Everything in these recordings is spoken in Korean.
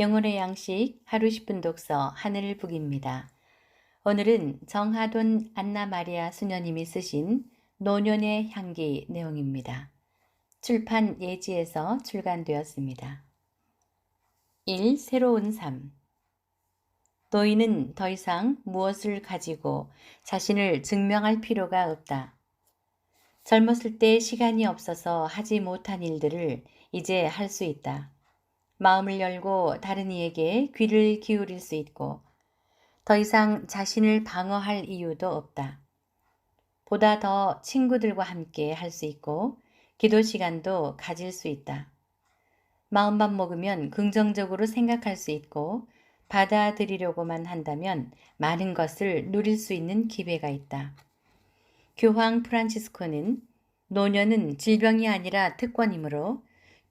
영혼의 양식 하루 10분 독서 하늘북입니다. 오늘은 정하돈 안나 마리아 수녀님이 쓰신 노년의 향기 내용입니다. 출판 예지에서 출간되었습니다. 1. 새로운 삶. 너희는 더 이상 무엇을 가지고 자신을 증명할 필요가 없다. 젊었을 때 시간이 없어서 하지 못한 일들을 이제 할 수 있다. 마음을 열고 다른 이에게 귀를 기울일 수 있고 더 이상 자신을 방어할 이유도 없다. 보다 더 친구들과 함께 할 수 있고 기도 시간도 가질 수 있다. 마음만 먹으면 긍정적으로 생각할 수 있고 받아들이려고만 한다면 많은 것을 누릴 수 있는 기회가 있다. 교황 프란치스코는 노년은 질병이 아니라 특권이므로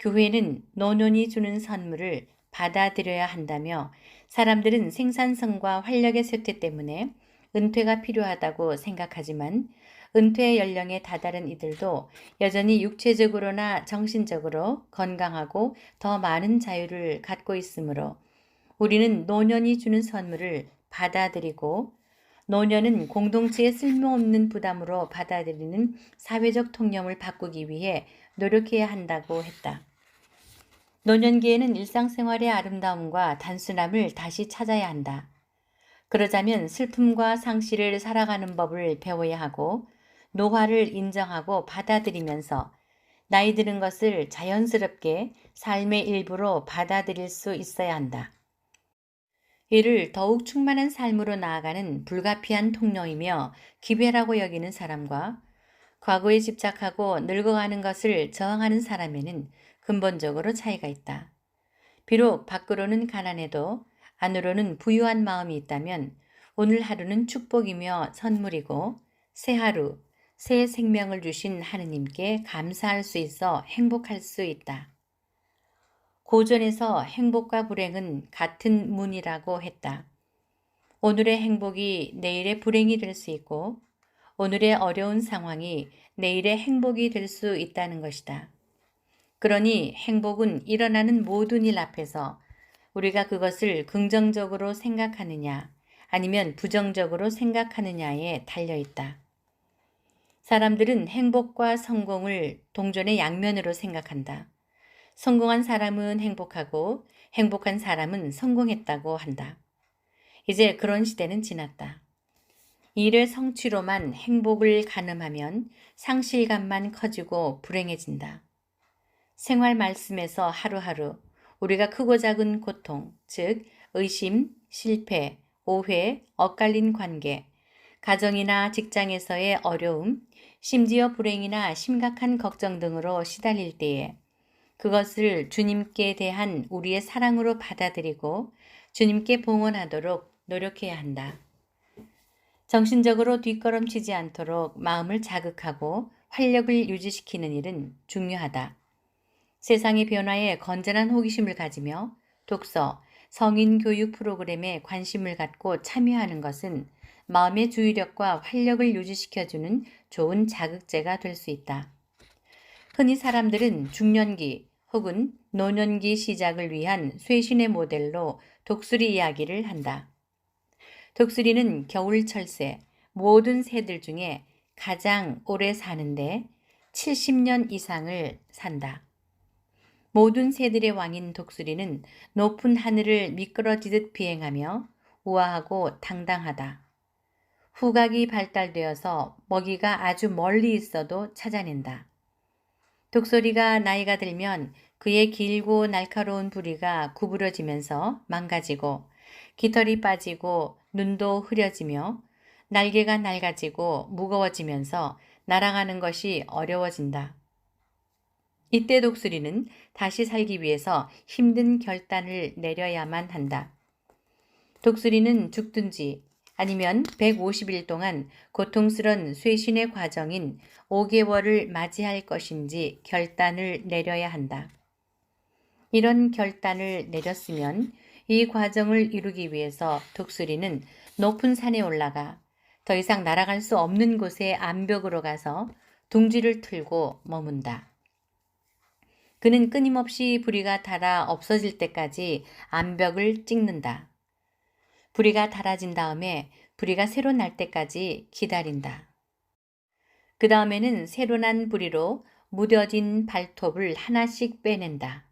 교회는 노년이 주는 선물을 받아들여야 한다며 사람들은 생산성과 활력의 쇠퇴 때문에 은퇴가 필요하다고 생각하지만 은퇴 연령에 다다른 이들도 여전히 육체적으로나 정신적으로 건강하고 더 많은 자유를 갖고 있으므로 우리는 노년이 주는 선물을 받아들이고 노년은 공동체의 쓸모없는 부담으로 받아들이는 사회적 통념을 바꾸기 위해 노력해야 한다고 했다. 노년기에는 일상생활의 아름다움과 단순함을 다시 찾아야 한다. 그러자면 슬픔과 상실을 살아가는 법을 배워야 하고 노화를 인정하고 받아들이면서 나이 드는 것을 자연스럽게 삶의 일부로 받아들일 수 있어야 한다. 이를 더욱 충만한 삶으로 나아가는 불가피한 통로이며 기회라고 여기는 사람과 과거에 집착하고 늙어가는 것을 저항하는 사람에는 근본적으로 차이가 있다. 비록 밖으로는 가난해도 안으로는 부유한 마음이 있다면 오늘 하루는 축복이며 선물이고 새 하루, 새 생명을 주신 하느님께 감사할 수 있어 행복할 수 있다. 고전에서 행복과 불행은 같은 문이라고 했다. 오늘의 행복이 내일의 불행이 될 수 있고 오늘의 어려운 상황이 내일의 행복이 될 수 있다는 것이다. 그러니 행복은 일어나는 모든 일 앞에서 우리가 그것을 긍정적으로 생각하느냐 아니면 부정적으로 생각하느냐에 달려있다. 사람들은 행복과 성공을 동전의 양면으로 생각한다. 성공한 사람은 행복하고 행복한 사람은 성공했다고 한다. 이제 그런 시대는 지났다. 일의 성취로만 행복을 가늠하면 상실감만 커지고 불행해진다. 생활 말씀에서 하루하루 우리가 크고 작은 고통, 즉 의심, 실패, 오해, 엇갈린 관계, 가정이나 직장에서의 어려움, 심지어 불행이나 심각한 걱정 등으로 시달릴 때에 그것을 주님께 대한 우리의 사랑으로 받아들이고 주님께 봉헌하도록 노력해야 한다. 정신적으로 뒷걸음치지 않도록 마음을 자극하고 활력을 유지시키는 일은 중요하다. 세상의 변화에 건전한 호기심을 가지며 독서, 성인 교육 프로그램에 관심을 갖고 참여하는 것은 마음의 주의력과 활력을 유지시켜주는 좋은 자극제가 될 수 있다. 흔히 사람들은 중년기 혹은 노년기 시작을 위한 쇄신의 모델로 독수리 이야기를 한다. 독수리는 겨울철새 모든 새들 중에 가장 오래 사는데 70년 이상을 산다. 모든 새들의 왕인 독수리는 높은 하늘을 미끄러지듯 비행하며 우아하고 당당하다. 후각이 발달되어서 먹이가 아주 멀리 있어도 찾아낸다. 독수리가 나이가 들면 그의 길고 날카로운 부리가 구부러지면서 망가지고 깃털이 빠지고 눈도 흐려지며 날개가 낡아지고 무거워지면서 날아가는 것이 어려워진다. 이때 독수리는 다시 살기 위해서 힘든 결단을 내려야만 한다. 독수리는 죽든지 아니면 150일 동안 고통스런 쇄신의 과정인 5개월을 맞이할 것인지 결단을 내려야 한다. 이런 결단을 내렸으면 이 과정을 이루기 위해서 독수리는 높은 산에 올라가 더 이상 날아갈 수 없는 곳의 암벽으로 가서 둥지를 틀고 머문다. 그는 끊임없이 불이가 닳아 없어질 때까지 암벽을 찍는다. 불이가 닳아진 다음에 불이가 새로 날 때까지 기다린다. 그 다음에는 새로 난 불이로 무뎌진 발톱을 하나씩 빼낸다.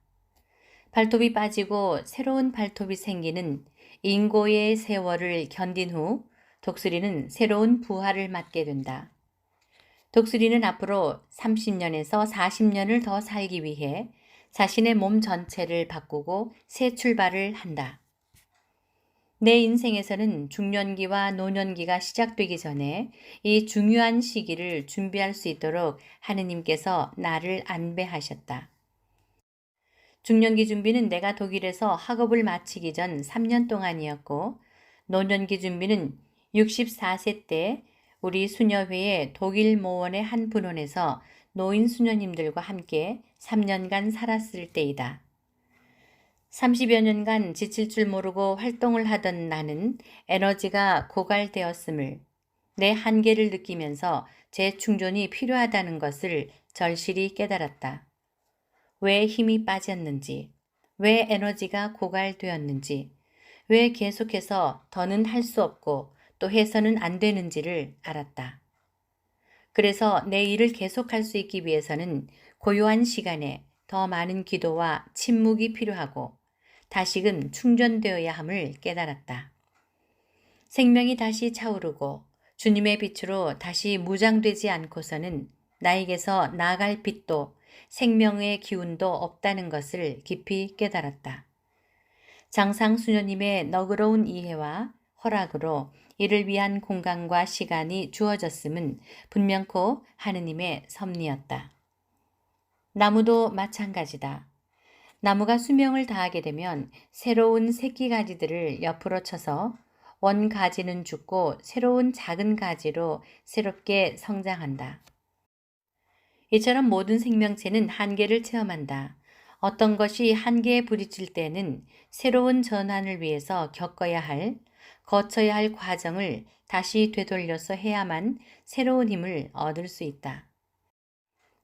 발톱이 빠지고 새로운 발톱이 생기는 인고의 세월을 견딘 후 독수리는 새로운 부활을 맞게 된다. 독수리는 앞으로 30년에서 40년을 더 살기 위해 자신의 몸 전체를 바꾸고 새 출발을 한다. 내 인생에서는 중년기와 노년기가 시작되기 전에 이 중요한 시기를 준비할 수 있도록 하느님께서 나를 안배하셨다. 중년기 준비는 내가 독일에서 학업을 마치기 전 3년 동안이었고, 노년기 준비는 64세 때 우리 수녀회의 독일 모원의 한 분원에서 노인 수녀님들과 함께 3년간 살았을 때이다. 30여 년간 지칠 줄 모르고 활동을 하던 나는 에너지가 고갈되었음을, 내 한계를 느끼면서 재충전이 필요하다는 것을 절실히 깨달았다. 왜 힘이 빠졌는지, 왜 에너지가 고갈되었는지, 왜 계속해서 더는 할 수 없고 또 해서는 안 되는지를 알았다. 그래서 내 일을 계속할 수 있기 위해서는 고요한 시간에 더 많은 기도와 침묵이 필요하고 다시금 충전되어야 함을 깨달았다. 생명이 다시 차오르고 주님의 빛으로 다시 무장되지 않고서는 나에게서 나아갈 빛도 생명의 기운도 없다는 것을 깊이 깨달았다. 장상수녀님의 너그러운 이해와 허락으로 이를 위한 공간과 시간이 주어졌음은 분명코 하느님의 섭리였다. 나무도 마찬가지다. 나무가 수명을 다하게 되면 새로운 새끼 가지들을 옆으로 쳐서 원 가지는 죽고 새로운 작은 가지로 새롭게 성장한다. 이처럼 모든 생명체는 한계를 체험한다. 어떤 것이 한계에 부딪힐 때는 새로운 전환을 위해서 거쳐야 할 과정을 다시 되돌려서 해야만 새로운 힘을 얻을 수 있다.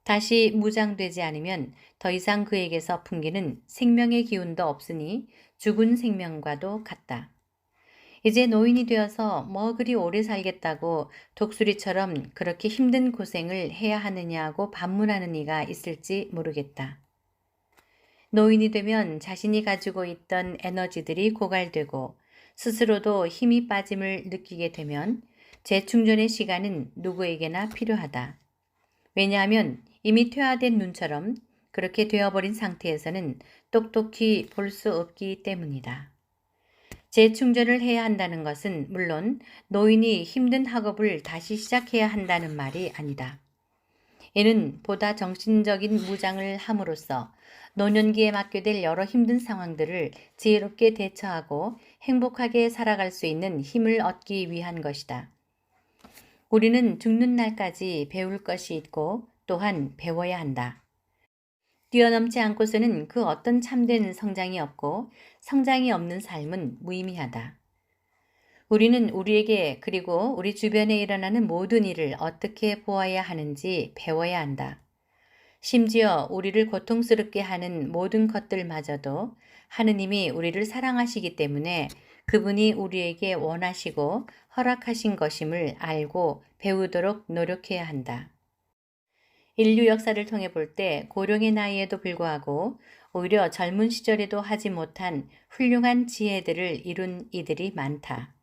다시 무장되지 않으면 더 이상 그에게서 풍기는 생명의 기운도 없으니 죽은 생명과도 같다. 이제 노인이 되어서 뭐 그리 오래 살겠다고 독수리처럼 그렇게 힘든 고생을 해야 하느냐고 반문하는 이가 있을지 모르겠다. 노인이 되면 자신이 가지고 있던 에너지들이 고갈되고 스스로도 힘이 빠짐을 느끼게 되면 재충전의 시간은 누구에게나 필요하다. 왜냐하면 이미 퇴화된 눈처럼 그렇게 되어버린 상태에서는 똑똑히 볼 수 없기 때문이다. 재충전을 해야 한다는 것은 물론 노인이 힘든 학업을 다시 시작해야 한다는 말이 아니다. 이는 보다 정신적인 무장을 함으로써 노년기에 맞게 될 여러 힘든 상황들을 지혜롭게 대처하고 행복하게 살아갈 수 있는 힘을 얻기 위한 것이다. 우리는 죽는 날까지 배울 것이 있고 또한 배워야 한다. 뛰어넘지 않고서는 그 어떤 참된 성장이 없고 성장이 없는 삶은 무의미하다. 우리는 우리에게 그리고 우리 주변에 일어나는 모든 일을 어떻게 보아야 하는지 배워야 한다. 심지어 우리를 고통스럽게 하는 모든 것들마저도 하느님이 우리를 사랑하시기 때문에 그분이 우리에게 원하시고 허락하신 것임을 알고 배우도록 노력해야 한다. 인류 역사를 통해 볼 때 고령의 나이에도 불구하고 오히려 젊은 시절에도 하지 못한 훌륭한 지혜들을 이룬 이들이 많다.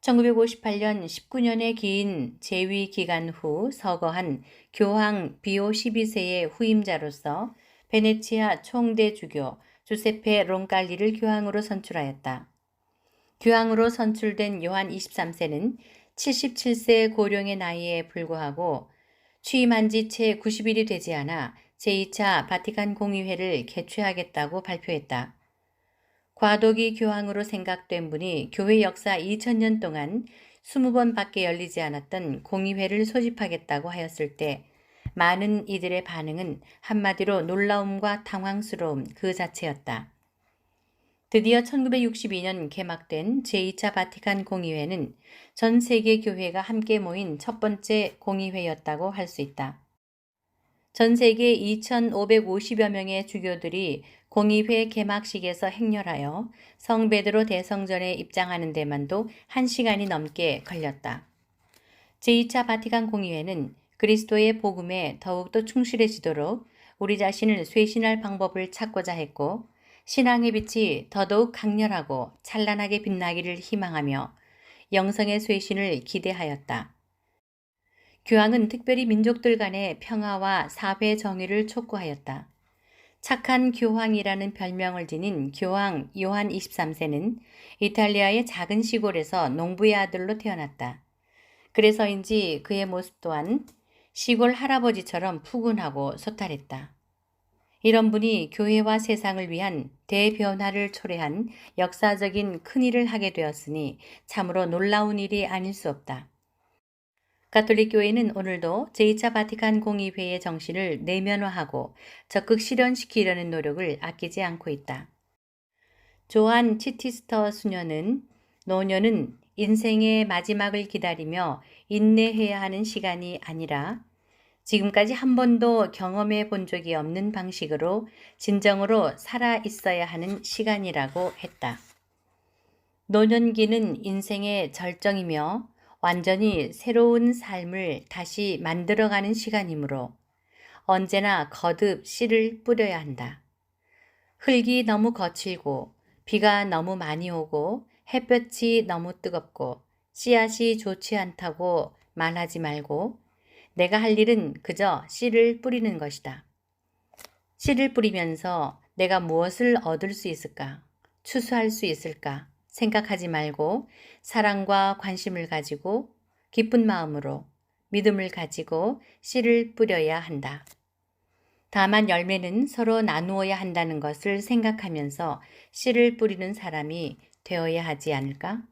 1958년 19년의 긴 재위 기간 후 서거한 교황 비오 12세의 후임자로서 베네치아 총대주교 주세페 롱칼리를 교황으로 선출하였다. 교황으로 선출된 요한 23세는 77세 고령의 나이에 불구하고 취임한 지 채 90일이 되지 않아 제2차 바티칸 공의회를 개최하겠다고 발표했다. 과도기 교황으로 생각된 분이 교회 역사 2000년 동안 20번밖에 열리지 않았던 공의회를 소집하겠다고 하였을 때 많은 이들의 반응은 한마디로 놀라움과 당황스러움 그 자체였다. 드디어 1962년 개막된 제2차 바티칸 공의회는 전 세계 교회가 함께 모인 첫 번째 공의회였다고 할 수 있다. 전 세계 2,550여 명의 주교들이 공의회 개막식에서 행렬하여 성 베드로 대성전에 입장하는 데만도 1시간이 넘게 걸렸다. 제2차 바티칸 공의회는 그리스도의 복음에 더욱더 충실해지도록 우리 자신을 쇄신할 방법을 찾고자 했고, 신앙의 빛이 더더욱 강렬하고 찬란하게 빛나기를 희망하며 영성의 쇄신을 기대하였다. 교황은 특별히 민족들 간의 평화와 사회 정의를 촉구하였다. 착한 교황이라는 별명을 지닌 교황 요한 23세는 이탈리아의 작은 시골에서 농부의 아들로 태어났다. 그래서인지 그의 모습 또한 시골 할아버지처럼 푸근하고 소탈했다. 이런 분이 교회와 세상을 위한 대변화를 초래한 역사적인 큰일을 하게 되었으니 참으로 놀라운 일이 아닐 수 없다. 가톨릭 교회는 오늘도 제2차 바티칸 공의회의 정신을 내면화하고 적극 실현시키려는 노력을 아끼지 않고 있다. 조한 치티스터 수녀는 노년은 인생의 마지막을 기다리며 인내해야 하는 시간이 아니라 지금까지 한 번도 경험해 본 적이 없는 방식으로 진정으로 살아 있어야 하는 시간이라고 했다. 노년기는 인생의 절정이며 완전히 새로운 삶을 다시 만들어가는 시간이므로 언제나 거듭 씨를 뿌려야 한다. 흙이 너무 거칠고 비가 너무 많이 오고 햇볕이 너무 뜨겁고 씨앗이 좋지 않다고 말하지 말고 내가 할 일은 그저 씨를 뿌리는 것이다. 씨를 뿌리면서 내가 무엇을 얻을 수 있을까? 추수할 수 있을까? 생각하지 말고 사랑과 관심을 가지고 기쁜 마음으로 믿음을 가지고 씨를 뿌려야 한다. 다만 열매는 서로 나누어야 한다는 것을 생각하면서 씨를 뿌리는 사람이 되어야 하지 않을까?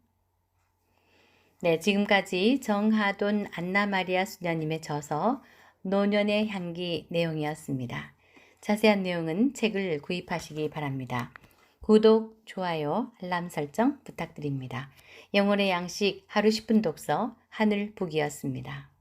네, 지금까지 정하돈 안나마리아 수녀님의 저서 노년의 향기 내용이었습니다. 자세한 내용은 책을 구입하시기 바랍니다. 구독, 좋아요, 알람 설정 부탁드립니다. 영혼의 양식 하루 10분 독서 하늘북이었습니다.